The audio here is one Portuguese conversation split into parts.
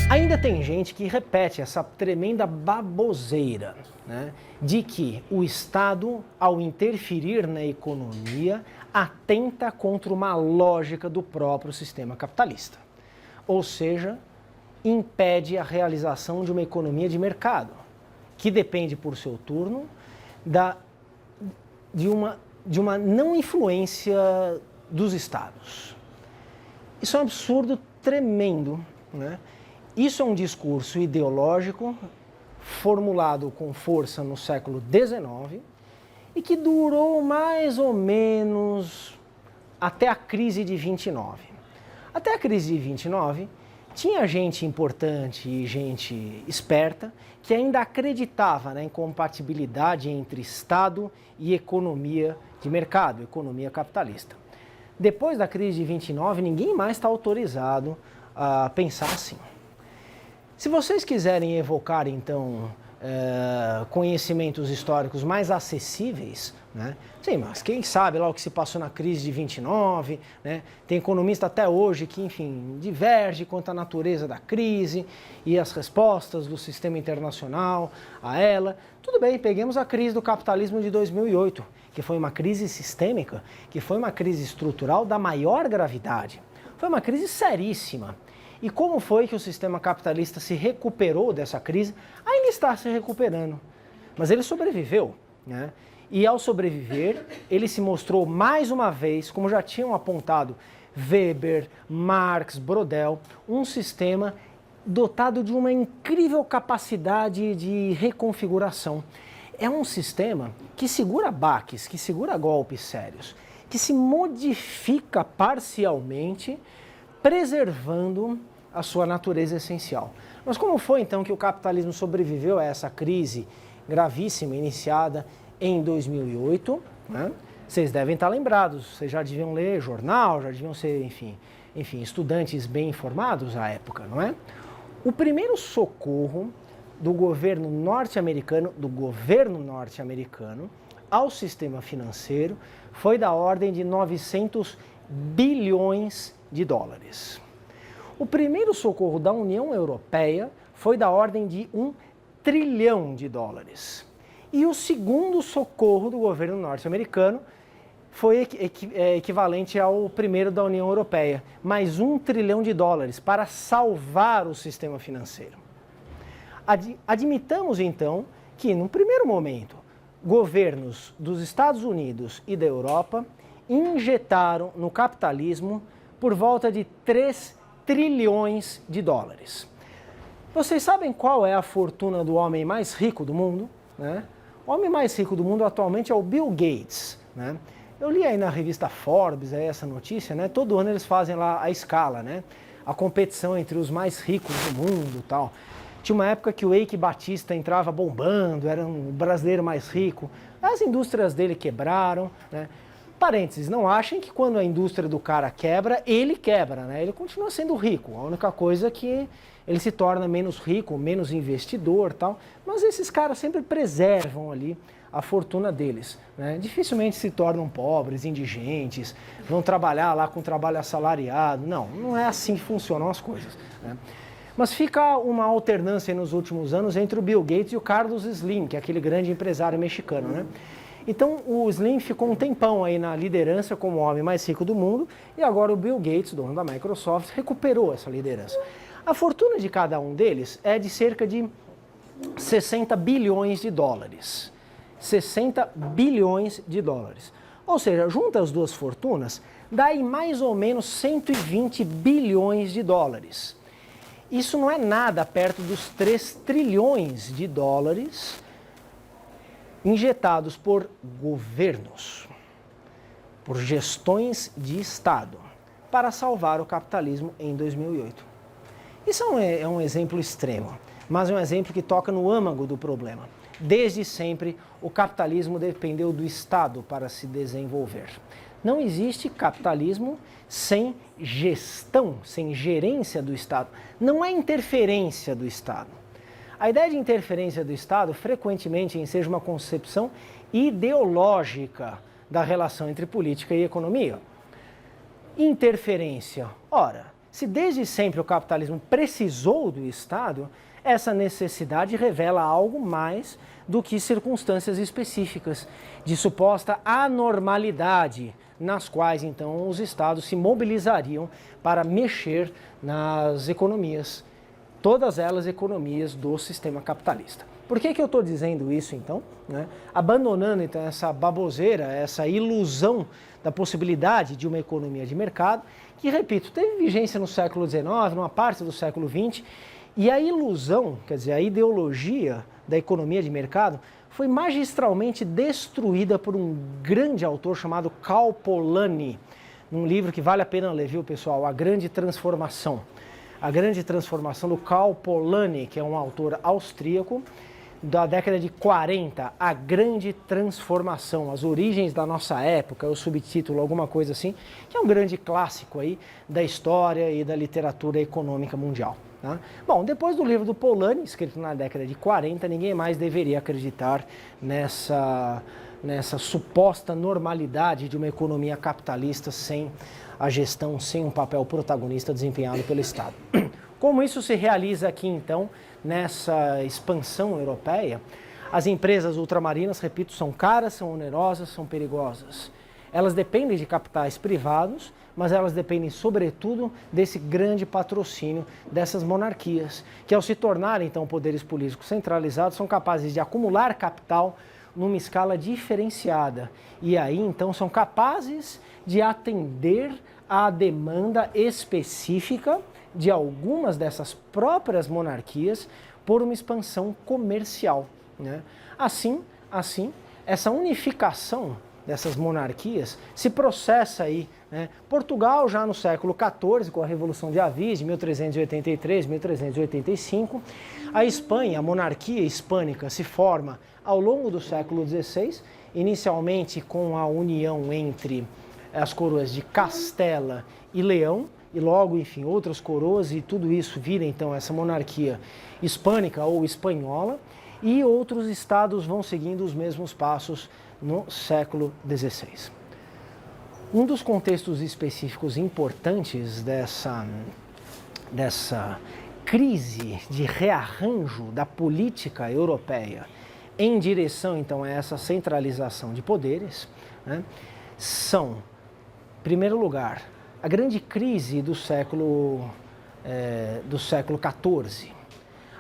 Ainda tem gente que repete essa tremenda baboseira, né, de que o Estado, ao interferir na economia, atenta contra uma lógica do próprio sistema capitalista. Ou seja, impede a realização de uma economia de mercado, que depende, por seu turno, de uma não influência dos Estados. Isso é um absurdo tremendo, né? Isso é um discurso ideológico formulado com força no século XIX e que durou mais ou menos até a crise de 29. Até a crise de 29, tinha gente importante e gente esperta que ainda acreditava na incompatibilidade entre Estado e economia de mercado, economia capitalista. Depois da crise de 29, ninguém mais está autorizado a pensar assim. Se vocês quiserem evocar, então, conhecimentos históricos mais acessíveis, né? Sim, mas quem sabe lá o que se passou na crise de 29, né? Tem economista até hoje que, enfim, diverge quanto à natureza da crise e as respostas do sistema internacional a ela. Tudo bem, peguemos a crise do capitalismo de 2008, que foi uma crise sistêmica, que foi uma crise estrutural da maior gravidade. Foi uma crise seríssima. E como foi que o sistema capitalista se recuperou dessa crise? Ainda está se recuperando, mas ele sobreviveu, né? E ao sobreviver, ele se mostrou mais uma vez, como já tinham apontado Weber, Marx, Brodel, um sistema dotado de uma incrível capacidade de reconfiguração. É um sistema que segura baques, que segura golpes sérios, que se modifica parcialmente, preservando a sua natureza essencial. Mas como foi então que o capitalismo sobreviveu a essa crise gravíssima iniciada em 2008? Né? Vocês devem estar lembrados, vocês já deviam ler jornal, já deviam ser, enfim, estudantes bem informados à época, não é? O primeiro socorro do governo norte-americano, ao sistema financeiro foi da ordem de 900 bilhões de dólares. O primeiro socorro da União Europeia foi da ordem de 1 trilhão de dólares. E o segundo socorro do governo norte-americano foi equivalente ao primeiro da União Europeia, mais 1 trilhão de dólares para salvar o sistema financeiro. Admitamos então que, num primeiro momento, governos dos Estados Unidos e da Europa injetaram no capitalismo por volta de 3 trilhões de dólares. Vocês sabem qual é a fortuna do homem mais rico do mundo? Né? O homem mais rico do mundo atualmente é o Bill Gates. Né? Eu li aí na revista Forbes aí essa notícia, né? Todo ano eles fazem lá a escala, né? A competição entre os mais ricos do mundo e tal. Tinha uma época que o Eike Batista entrava bombando, era um brasileiro mais rico. As indústrias dele quebraram, né? Parênteses, não achem que quando a indústria do cara quebra, ele quebra, né? Ele continua sendo rico. A única coisa é que ele se torna menos rico, menos investidor e tal. Mas esses caras sempre preservam ali a fortuna deles, né? Dificilmente se tornam pobres, indigentes, vão trabalhar lá com trabalho assalariado. Não, não é assim que funcionam as coisas, né? Mas fica uma alternância nos últimos anos entre o Bill Gates e o Carlos Slim, que é aquele grande empresário mexicano, né? Então o Slim ficou um tempão aí na liderança como o homem mais rico do mundo e agora o Bill Gates, dono da Microsoft, recuperou essa liderança. A fortuna de cada um deles é de cerca de 60 bilhões de dólares. 60 bilhões de dólares. Ou seja, junta as duas fortunas, dá aí mais ou menos 120 bilhões de dólares. Isso não é nada perto dos 3 trilhões de dólares injetados por governos, por gestões de Estado, para salvar o capitalismo em 2008. Isso é um exemplo extremo, mas é um exemplo que toca no âmago do problema. Desde sempre, o capitalismo dependeu do Estado para se desenvolver. Não existe capitalismo sem gestão, sem gerência do Estado. Não é interferência do Estado. A ideia de interferência do Estado frequentemente enseja uma concepção ideológica da relação entre política e economia. Interferência. Ora, se desde sempre o capitalismo precisou do Estado, essa necessidade revela algo mais do que circunstâncias específicas de suposta anormalidade, nas quais então os Estados se mobilizariam para mexer nas economias, todas elas economias do sistema capitalista. Por que eu estou dizendo isso então? Abandonando então essa baboseira, essa ilusão da possibilidade de uma economia de mercado, que, repito, teve vigência no século XIX, numa parte do século XX, e a ilusão, quer dizer, a ideologia da economia de mercado foi magistralmente destruída por um grande autor chamado Karl Polanyi, num livro que vale a pena ler, viu, pessoal? A Grande Transformação. A Grande Transformação do Karl Polanyi, que é um autor austríaco da década de 40, A Grande Transformação, as origens da nossa época, o subtítulo, alguma coisa assim, que é um grande clássico aí da história e da literatura econômica mundial. Tá? Bom, depois do livro do Polanyi, escrito na década de 40, ninguém mais deveria acreditar nessa suposta normalidade de uma economia capitalista sem a gestão, sem um papel protagonista desempenhado pelo Estado. Como isso se realiza aqui, então, nessa expansão europeia? As empresas ultramarinas, repito, são caras, são onerosas, são perigosas. Elas dependem de capitais privados, mas elas dependem, sobretudo, desse grande patrocínio dessas monarquias, que ao se tornarem, então, poderes políticos centralizados, são capazes de acumular capital numa escala diferenciada. E aí, então, são capazes de atender à demanda específica de algumas dessas próprias monarquias por uma expansão comercial. Assim, essa unificação dessas monarquias se processa aí. Portugal já no século XIV, com a Revolução de Avis, de 1383, 1385. A Espanha, a monarquia hispânica, se forma ao longo do século XVI, inicialmente com a união entre as coroas de Castela e Leão, e logo, enfim, outras coroas, e tudo isso vira então essa monarquia hispânica ou espanhola, e outros estados vão seguindo os mesmos passos no século XVI. Um dos contextos específicos importantes dessa crise de rearranjo da política europeia em direção então a essa centralização de poderes, são, em primeiro lugar, a grande crise do século XIV.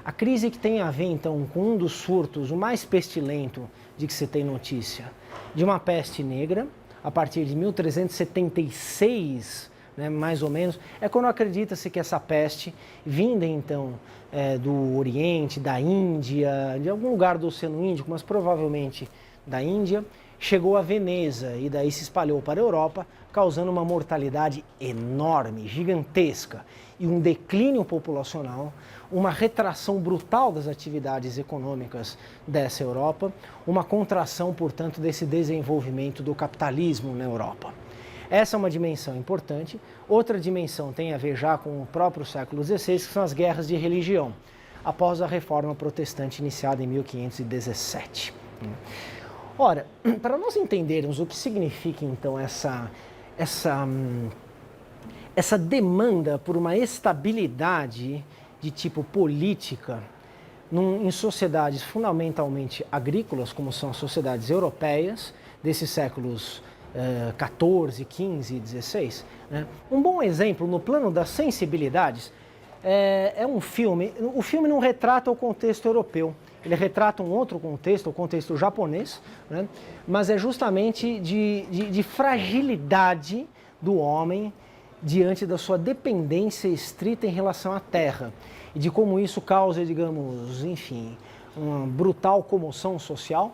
A crise que tem a ver, então, com um dos surtos, o mais pestilento de que se tem notícia, de uma peste negra, a partir de 1376, mais ou menos, é quando acredita-se que essa peste, vinda, então, do Oriente, da Índia, de algum lugar do Oceano Índico, mas provavelmente da Índia, chegou a Veneza e daí se espalhou para a Europa, causando uma mortalidade enorme, gigantesca, e um declínio populacional, uma retração brutal das atividades econômicas dessa Europa, uma contração, portanto, desse desenvolvimento do capitalismo na Europa. Essa é uma dimensão importante. Outra dimensão tem a ver já com o próprio século XVI, que são as guerras de religião, após a Reforma Protestante iniciada em 1517. Ora, para nós entendermos o que significa então essa demanda por uma estabilidade de tipo política em sociedades fundamentalmente agrícolas, como são as sociedades europeias desses séculos XIV, XV e XVI. Um bom exemplo no plano das sensibilidades é um filme. O filme não retrata o contexto europeu, ele retrata um outro contexto, o contexto japonês, mas é justamente de fragilidade do homem diante da sua dependência estrita em relação à terra e de como isso causa, digamos, enfim, uma brutal comoção social.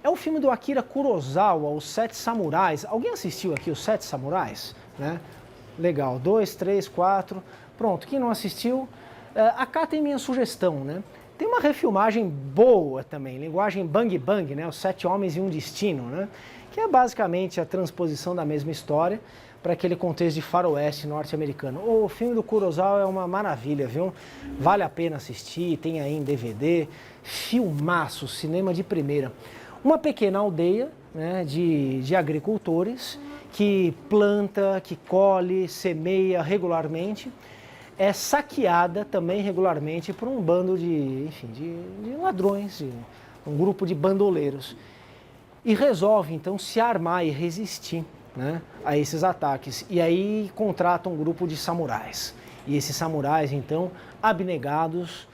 É o filme do Akira Kurosawa, Os Sete Samurais. Alguém assistiu aqui Os Sete Samurais? Legal, 2, 3, 4, pronto. Quem não assistiu, acatem minha sugestão, Tem uma refilmagem boa também, linguagem Bang Bang, né? Os Sete Homens e um Destino, né? Que é basicamente a transposição da mesma história para aquele contexto de faroeste norte-americano. O filme do Kurosawa é uma maravilha, viu? Vale a pena assistir, tem aí em DVD, filmaço, cinema de primeira. Uma pequena aldeia, né, de agricultores que planta, que colhe, semeia regularmente, é saqueada também regularmente por um bando de ladrões, um grupo de bandoleiros. E resolve, então, se armar e resistir, né, a esses ataques. E aí contrata um grupo de samurais. E esses samurais, então, abnegados,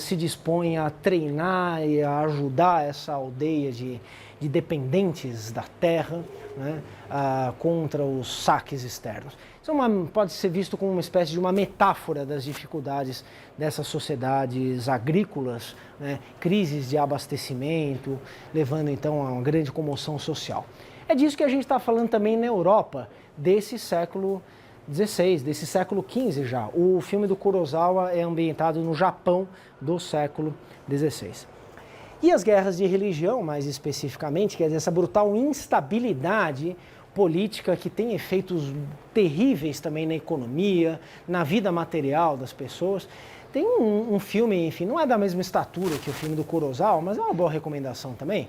se dispõem a treinar e a ajudar essa aldeia de dependentes da terra, né, contra os saques externos. Isso pode ser visto como uma espécie de uma metáfora das dificuldades dessas sociedades agrícolas, né, crises de abastecimento, levando então a uma grande comoção social. É disso que a gente está falando também na Europa, desse século XVI, desse século XV já. O filme do Kurosawa é ambientado no Japão do século XVI. E as guerras de religião, mais especificamente, quer dizer, essa brutal instabilidade política que tem efeitos terríveis também na economia, na vida material das pessoas. Tem um filme, enfim, não é da mesma estatura que o filme do Kurosawa, mas é uma boa recomendação também,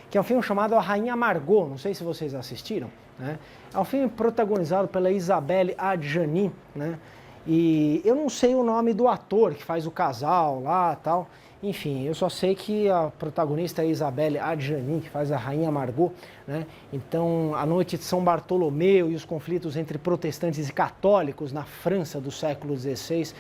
que é um filme chamado A Rainha Margot, não sei se vocês assistiram, né? É um filme protagonizado pela Isabelle Adjani, né? E eu não sei o nome do ator que faz o casal lá e tal. Enfim, eu só sei que a protagonista é a Isabelle Adjani, que faz a Rainha Margot, né? Então, a noite de São Bartolomeu e os conflitos entre protestantes e católicos na França do século XVI.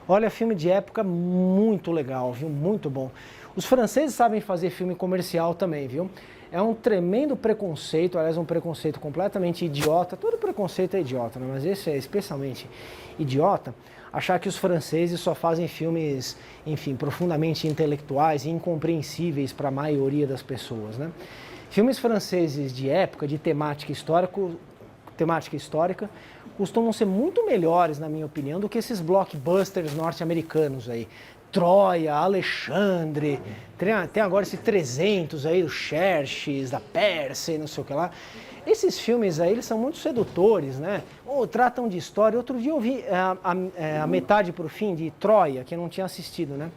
Olha, filme de época muito legal, viu? Muito bom. Os franceses sabem fazer filme comercial também, viu? É um tremendo preconceito, aliás, um preconceito completamente idiota. Todo preconceito é idiota, né? Mas esse é especialmente idiota. Achar que os franceses só fazem filmes, enfim, profundamente intelectuais e incompreensíveis para a maioria das pessoas, né? Filmes franceses de época, de temática histórica, costumam ser muito melhores, na minha opinião, do que esses blockbusters norte-americanos aí. Troia, Alexandre, tem agora esse 300 aí, o Xerxes, da Pérsia e não sei o que lá. Esses filmes aí, eles são muito sedutores, né? Ou tratam de história. Outro dia eu vi a metade para o fim de Troia, que eu não tinha assistido, né?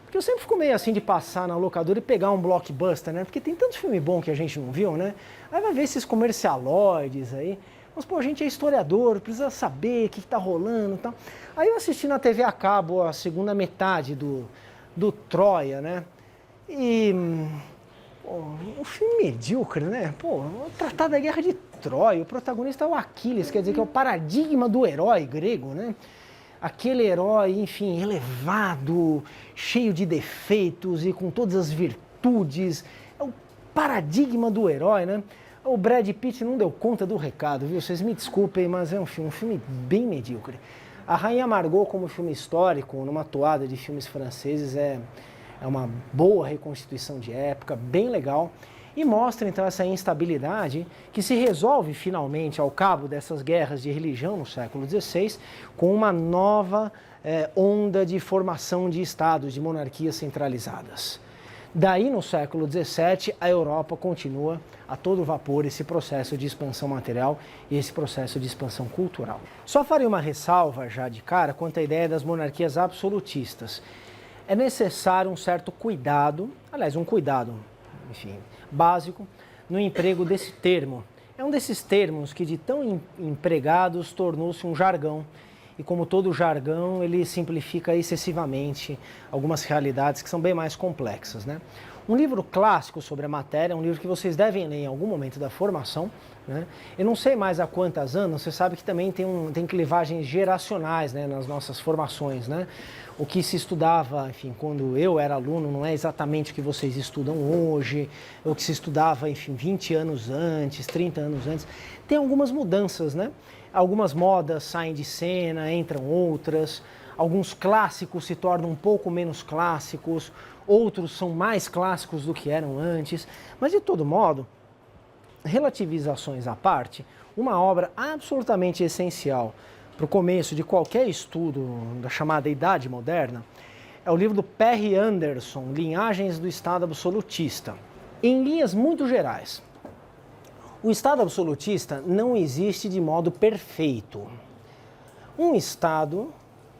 Porque eu sempre fico meio assim de passar na locadora e pegar um blockbuster, né? Porque tem tanto filme bom que a gente não viu, né? Aí vai ver esses comercialoides aí. Mas, pô, a gente é historiador, precisa saber o que está rolando e tal. Aí eu assisti na TV a cabo a segunda metade do Troia, né? E... pô, um filme medíocre, né? Pô, tratar da guerra de Troia, o protagonista é o Aquiles, quer dizer que é o paradigma do herói grego, né? Aquele herói, enfim, elevado, cheio de defeitos e com todas as virtudes. É o paradigma do herói, né? O Brad Pitt não deu conta do recado, viu? Vocês me desculpem, mas é um filme bem medíocre. A Rainha Margot, como filme histórico, numa toada de filmes franceses, é uma boa reconstituição de época, bem legal, e mostra então essa instabilidade que se resolve finalmente ao cabo dessas guerras de religião no século XVI, com uma nova onda de formação de estados, de monarquias centralizadas. Daí, no século XVII, a Europa continua a todo vapor esse processo de expansão material e esse processo de expansão cultural. Só farei uma ressalva já de cara quanto à ideia das monarquias absolutistas. É necessário um certo cuidado, aliás, um cuidado, enfim, básico, no emprego desse termo. É um desses termos que, de tão empregados, tornou-se um jargão. E como todo jargão, ele simplifica excessivamente algumas realidades que são bem mais complexas, né? Um livro clássico sobre a matéria, um livro que vocês devem ler em algum momento da formação, né? Eu não sei mais há quantos anos, você sabe que também tem clivagens geracionais, né, nas nossas formações, né? O que se estudava, enfim, quando eu era aluno, não é exatamente o que vocês estudam hoje, o que se estudava, enfim, 20 anos antes, 30 anos antes. Tem algumas mudanças, né? Algumas modas saem de cena, entram outras, alguns clássicos se tornam um pouco menos clássicos, outros são mais clássicos do que eram antes, mas de todo modo, relativizações à parte, uma obra absolutamente essencial para o começo de qualquer estudo da chamada Idade Moderna É o livro do Perry Anderson, Linhagens do Estado Absolutista. Em linhas muito gerais, o Estado absolutista não existe de modo perfeito. Um Estado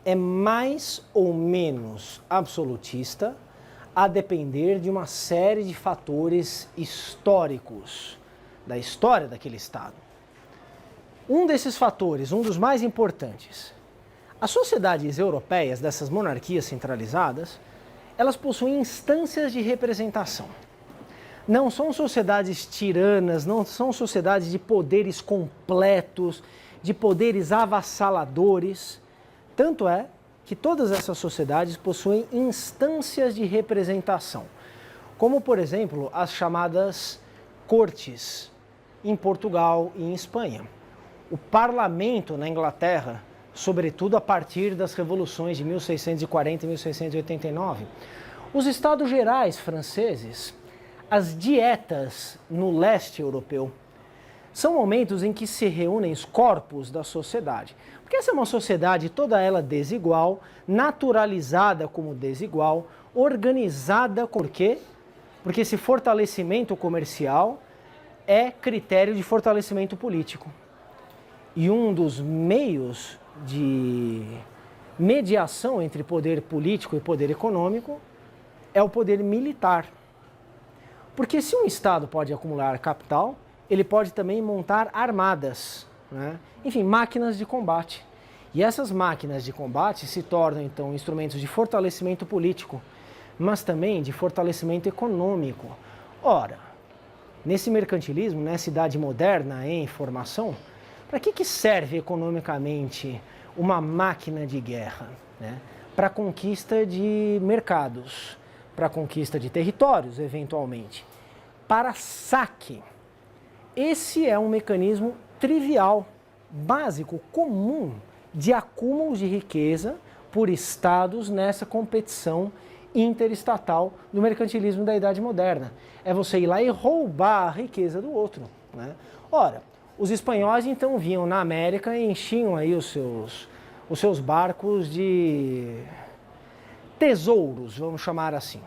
é mais ou menos absolutista a depender de uma série de fatores históricos da história daquele Estado. Um desses fatores, um dos mais importantes, as sociedades europeias, dessas monarquias centralizadas, elas possuem instâncias de representação. Não são sociedades tiranas, não são sociedades de poderes completos, de poderes avassaladores. Tanto é que todas essas sociedades possuem instâncias de representação, como, por exemplo, as chamadas cortes em Portugal e em Espanha. O parlamento na Inglaterra, sobretudo a partir das revoluções de 1640 e 1689. Os estados gerais franceses, as dietas no leste europeu, são momentos em que se reúnem os corpos da sociedade. Porque essa é uma sociedade toda ela desigual, naturalizada como desigual, organizada por quê? Porque esse fortalecimento comercial é critério de fortalecimento político. E um dos meios de mediação entre poder político e poder econômico é o poder militar. Porque se um Estado pode acumular capital, ele pode também montar armadas, né? Enfim, máquinas de combate. E essas máquinas de combate se tornam, então, instrumentos de fortalecimento político, mas também de fortalecimento econômico. Ora, nesse mercantilismo, nessa idade moderna em formação, para que serve economicamente uma máquina de guerra? Né? Para a conquista de mercados, para a conquista de territórios, eventualmente, para saque. Esse é um mecanismo trivial, básico, comum, de acúmulos de riqueza por estados nessa competição interestatal do mercantilismo da Idade Moderna. É você ir lá e roubar a riqueza do outro. Né? Ora, os espanhóis então vinham na América e enchiam aí os seus barcos de tesouros, vamos chamar assim.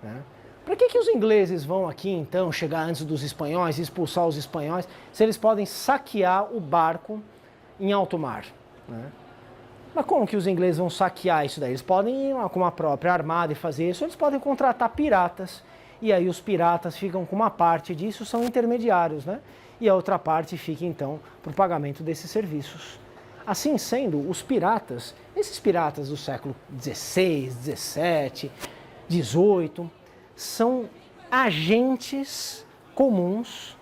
Né? Para que os ingleses vão aqui então chegar antes dos espanhóis, expulsar os espanhóis, se eles podem saquear o barco em alto mar? Né? Mas como que os ingleses vão saquear isso daí? Eles podem ir com uma própria armada e fazer isso, eles podem contratar piratas, e aí os piratas ficam com uma parte disso, são intermediários, né? E a outra parte fica então para o pagamento desses serviços. Assim sendo, os piratas, esses piratas do século XVI, XVII, XVIII, são agentes comuns,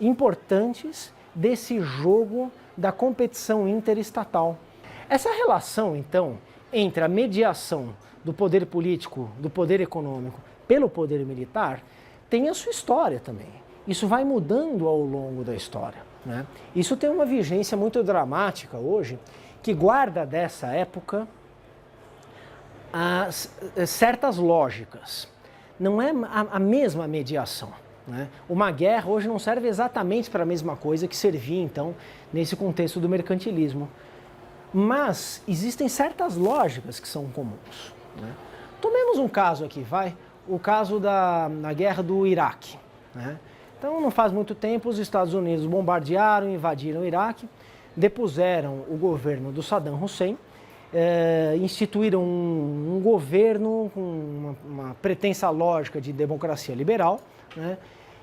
importantes, desse jogo da competição interestatal. Essa relação, então, entre a mediação do poder político, do poder econômico, pelo poder militar, tem a sua história também. Isso vai mudando ao longo da história. Né? Isso tem uma vigência muito dramática hoje, que guarda dessa época certas lógicas. Não é a mesma mediação. Né? Uma guerra hoje não serve exatamente para a mesma coisa que servia, então, nesse contexto do mercantilismo. Mas existem certas lógicas que são comuns. Né? Tomemos um caso aqui, o caso da guerra do Iraque. Né? Então, não faz muito tempo, os Estados Unidos bombardearam, invadiram o Iraque, depuseram o governo do Saddam Hussein, instituíram um governo com uma pretensa lógica de democracia liberal, né?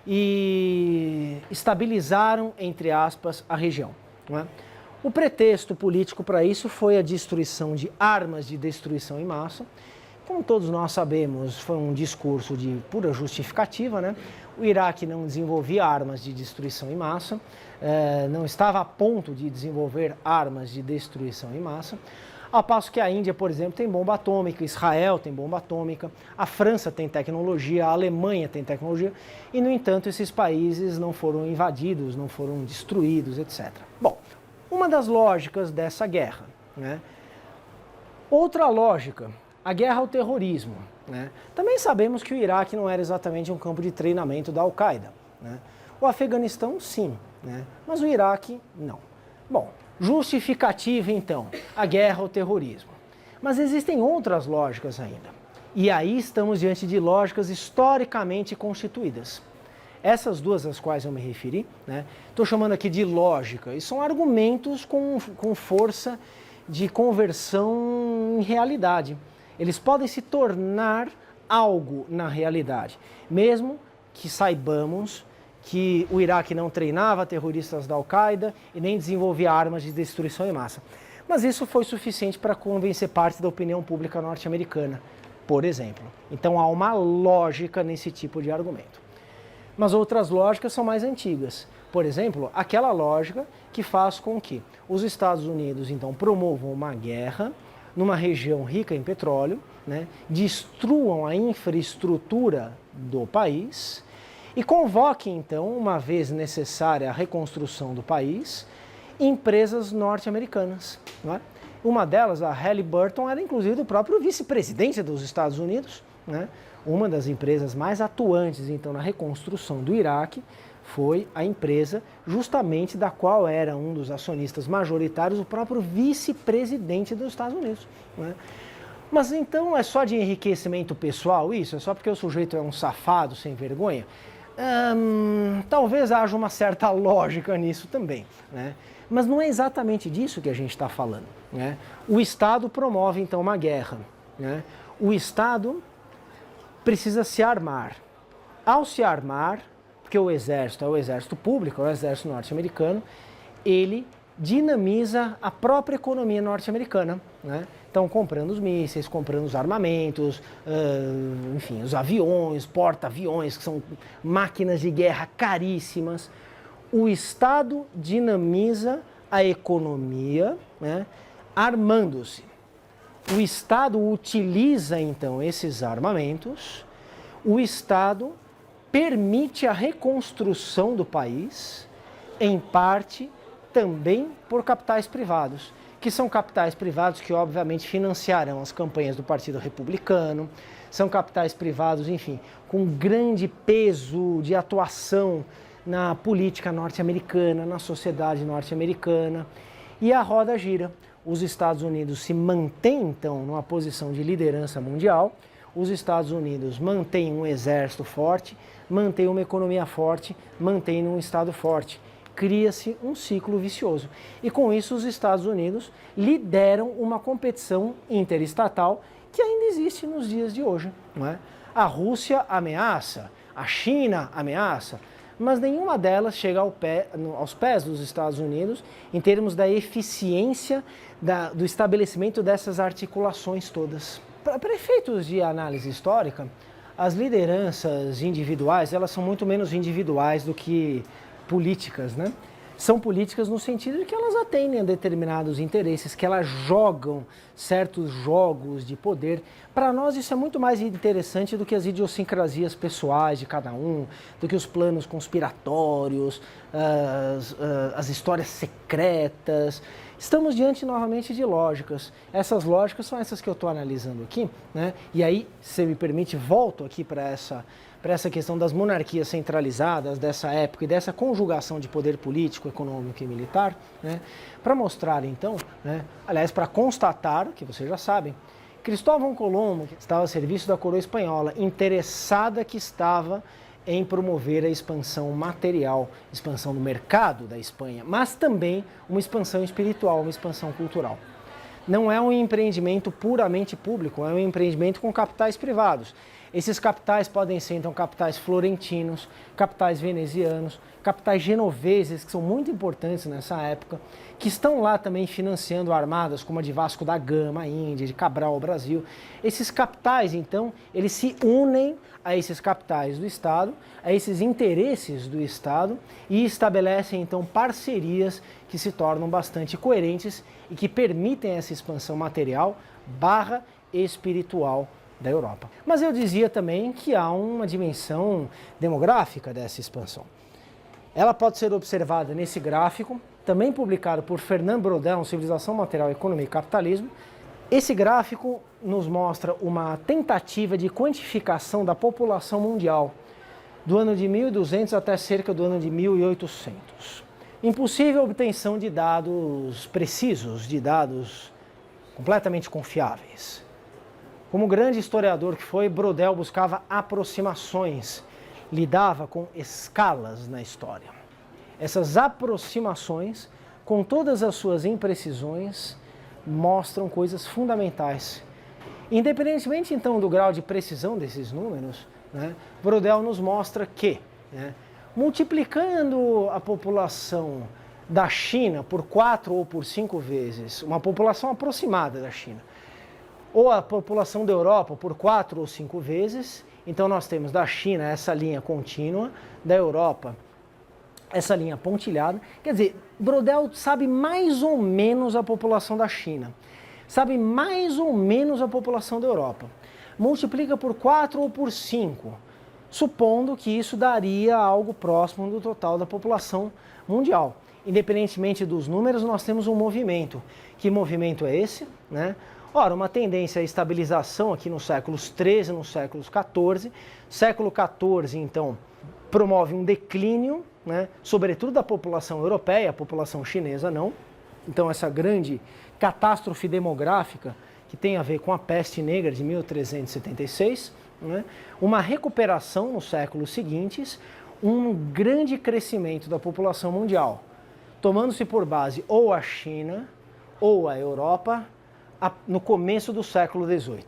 E estabilizaram, entre aspas, a região. Né? O pretexto político para isso foi a destruição de armas de destruição em massa. Como todos nós sabemos, foi um discurso de pura justificativa. Né? O Iraque não desenvolvia armas de destruição em massa, não estava a ponto de desenvolver armas de destruição em massa, ao passo que a Índia, por exemplo, tem bomba atômica, Israel tem bomba atômica, a França tem tecnologia, a Alemanha tem tecnologia, e, no entanto, esses países não foram invadidos, não foram destruídos, etc. Bom, uma das lógicas dessa guerra. Né? Outra lógica, a guerra ao terrorismo. Né? Também sabemos que o Iraque não era exatamente um campo de treinamento da Al-Qaeda. Né? O Afeganistão, sim, né? Mas o Iraque, não. Bom, justificativa, então, a guerra ao terrorismo. Mas existem outras lógicas ainda. E aí estamos diante de lógicas historicamente constituídas. Essas duas às quais eu me referi, né, estou chamando aqui de lógica, e são argumentos com força de conversão em realidade. Eles podem se tornar algo na realidade, mesmo que saibamos que o Iraque não treinava terroristas da Al-Qaeda e nem desenvolvia armas de destruição em massa. Mas isso foi suficiente para convencer parte da opinião pública norte-americana, por exemplo. Então há uma lógica nesse tipo de argumento. Mas outras lógicas são mais antigas. Por exemplo, aquela lógica que faz com que os Estados Unidos, então, promovam uma guerra numa região rica em petróleo, né, destruam a infraestrutura do país e convoquem, então, uma vez necessária a reconstrução do país, empresas norte-americanas. Não é? Uma delas, a Halliburton, era inclusive do próprio vice-presidente dos Estados Unidos, né? Uma das empresas mais atuantes, então, na reconstrução do Iraque foi a empresa justamente da qual era um dos acionistas majoritários o próprio vice-presidente dos Estados Unidos. Né? Mas então é só de enriquecimento pessoal isso? É só porque o sujeito é um safado sem vergonha? Talvez haja uma certa lógica nisso também. Né? Mas não é exatamente disso que a gente está falando. Né? O Estado promove então uma guerra. Né? O Estado precisa se armar. Ao se armar, porque o exército é o exército público, é o exército norte-americano, ele dinamiza a própria economia norte-americana. Né? Então, comprando os mísseis, comprando os armamentos, enfim, os aviões, porta-aviões, que são máquinas de guerra caríssimas. O Estado dinamiza a economia, né, armando-se. O Estado utiliza, então, esses armamentos, o Estado permite a reconstrução do país, em parte também por capitais privados, que são capitais privados que, obviamente, financiarão as campanhas do Partido Republicano, são capitais privados, enfim, com grande peso de atuação na política norte-americana, na sociedade norte-americana, e a roda gira. Os Estados Unidos se mantêm, então, numa posição de liderança mundial, os Estados Unidos mantêm um exército forte, mantêm uma economia forte, mantêm um Estado forte. Cria-se um ciclo vicioso. E com isso os Estados Unidos lideram uma competição interestatal que ainda existe nos dias de hoje. Não é? A Rússia ameaça, a China ameaça, mas nenhuma delas chega aos pés dos Estados Unidos em termos da eficiência do estabelecimento dessas articulações todas. Para efeitos de análise histórica, as lideranças individuais, elas são muito menos individuais do que políticas, né? São políticas no sentido de que elas atendem a determinados interesses, que elas jogam certos jogos de poder. Para nós isso é muito mais interessante do que as idiosincrasias pessoais de cada um, do que os planos conspiratórios, as histórias secretas. Estamos diante novamente de lógicas. Essas lógicas são essas que eu estou analisando aqui, né? E aí, se você me permite, volto aqui para essa questão das monarquias centralizadas dessa época e dessa conjugação de poder político, econômico e militar, né, para mostrar então, né, aliás, para constatar, que vocês já sabem, Cristóvão Colombo estava a serviço da coroa espanhola, interessada que estava em promover a expansão material, expansão do mercado da Espanha, mas também uma expansão espiritual, uma expansão cultural. Não é um empreendimento puramente público, é um empreendimento com capitais privados. Esses capitais podem ser, então, capitais florentinos, capitais venezianos, capitais genoveses, que são muito importantes nessa época, que estão lá também financiando armadas como a de Vasco da Gama, Índia, de Cabral, Brasil. Esses capitais, então, eles se unem a esses capitais do Estado, a esses interesses do Estado e estabelecem, então, parcerias que se tornam bastante coerentes e que permitem essa expansão material / espiritual da Europa. Mas eu dizia também que há uma dimensão demográfica dessa expansão. Ela pode ser observada nesse gráfico, também publicado por Fernand Braudel, Civilização, Material, Economia e Capitalismo. Esse gráfico nos mostra uma tentativa de quantificação da população mundial do ano de 1200 até cerca do ano de 1800. Impossível obtenção de dados precisos, de dados completamente confiáveis. Como grande historiador que foi, Braudel buscava aproximações, lidava com escalas na história. Essas aproximações, com todas as suas imprecisões, mostram coisas fundamentais. Independentemente, então, do grau de precisão desses números, né, Braudel nos mostra que, né, multiplicando a população da China por 4 ou por 5 vezes, uma população aproximada da China, ou a população da Europa por 4 ou 5 vezes, então nós temos da China essa linha contínua, da Europa essa linha pontilhada. Quer dizer, Braudel sabe mais ou menos a população da China, sabe mais ou menos a população da Europa. Multiplica por 4 ou por 5, supondo que isso daria algo próximo do total da população mundial. Independentemente dos números, nós temos um movimento. Que movimento é esse, né? Ora, uma tendência à estabilização aqui nos séculos 13 e nos séculos 14. Século 14, então, promove um declínio, né, sobretudo da população europeia, a população chinesa não. Então, essa grande catástrofe demográfica que tem a ver com a peste negra de 1376, né, uma recuperação nos séculos seguintes, um grande crescimento da população mundial, tomando-se por base ou a China ou a Europa, no começo do século XVIII.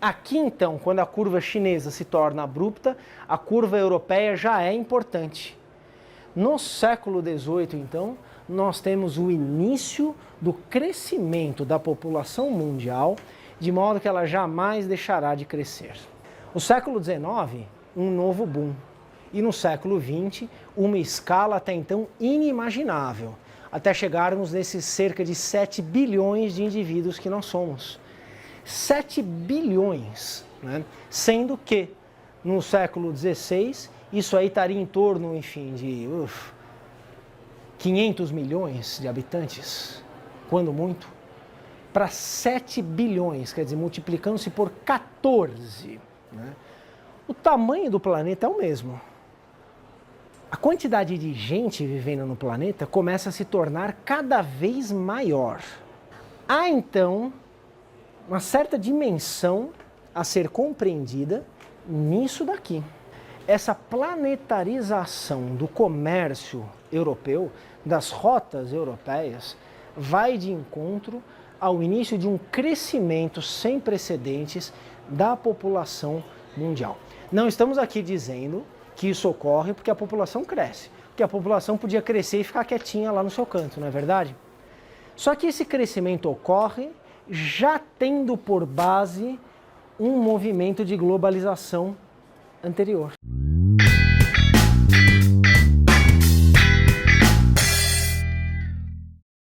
Aqui, então, quando a curva chinesa se torna abrupta, a curva europeia já é importante. No século XVIII, então, nós temos o início do crescimento da população mundial, de modo que ela jamais deixará de crescer. No século XIX, um novo boom. E no século XX, uma escala até então inimaginável, até chegarmos nesses cerca de 7 bilhões de indivíduos que nós somos. 7 bilhões, né? Sendo que no século XVI, isso aí estaria em torno, enfim, de 500 milhões de habitantes, quando muito, para 7 bilhões, quer dizer, multiplicando-se por 14. Né? O tamanho do planeta é o mesmo. A quantidade de gente vivendo no planeta começa a se tornar cada vez maior. Há, então, uma certa dimensão a ser compreendida nisso daqui. Essa planetarização do comércio europeu, das rotas europeias, vai de encontro ao início de um crescimento sem precedentes da população mundial. Não estamos aqui dizendo que isso ocorre porque a população cresce, porque a população podia crescer e ficar quietinha lá no seu canto, não é verdade? Só que esse crescimento ocorre já tendo por base um movimento de globalização anterior.